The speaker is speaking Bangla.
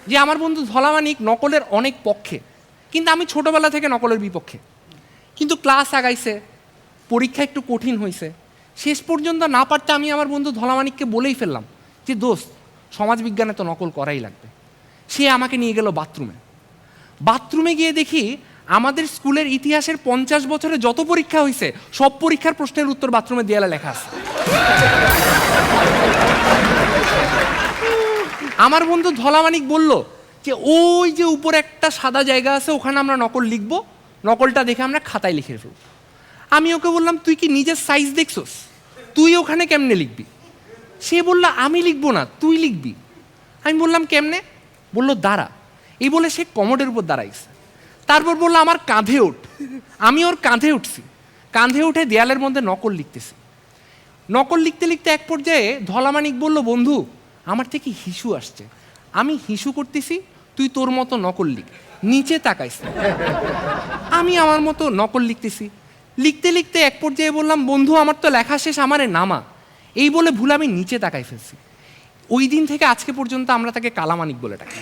যে আমার বন্ধু ধলামানিক নকলের অনেক পক্ষে, কিন্তু আমি ছোটবেলা থেকে নকলের বিপক্ষে। কিন্তু ক্লাস আগাইছে, পরীক্ষা একটু কঠিন হয়েছে, শেষ পর্যন্ত না পারতে আমি আমার বন্ধু ধলামানিককে বলেই ফেললাম যে দোস্ত, সমাজবিজ্ঞানে তো নকল করাই লাগবে। সে আমাকে নিয়ে গেল বাথরুমে গিয়ে দেখি আমাদের স্কুলের ইতিহাসের 50 বছরে যত পরীক্ষা হয়েছে সব পরীক্ষার প্রশ্নের উত্তর বাথরুমে দেয়ালে লেখা আছে। আমার বন্ধু ধলামানিক বলল যে ওই যে উপরে একটা সাদা জায়গা আছে, ওখানে আমরা নকল লিখবো, নকলটা দেখে আমরা খাতায় লিখে ফেলব। আমি ওকে বললাম তুই কি নিজের সাইজ দেখছস, তুই ওখানে কেমনে লিখবি? সে বলল আমি লিখবো না, তুই লিখবি। আমি বললাম কেমনে? বললো দাঁড়া। এই বলে সে কমোডের উপর দাঁড়াইছে। তারপর বললো আমার কাঁধে ওঠ। আমি ওর কাঁধে উঠছি, কাঁধে উঠে দেয়ালের মধ্যে নকল লিখতেছি। নকল লিখতে লিখতে এক পর্যায়ে ধলামানিক বলল বন্ধু আমার থেকে হিসু আসছে, আমি হিসু করতেছি, তুই তোর মতো নকল লিখ, নিচে তাকাইস। আমি আমার মতো নকল লিখতেছি, লিখতে লিখতে এক পর্যায়ে বললাম বন্ধু আমার তো লেখা শেষ, আমারে নামা। এই বলে ভুল আমি নিচে তাকাই ফেলছি। ওই দিন থেকে আজকে পর্যন্ত আমরা তাকে কালামানিক বলে ডাকি।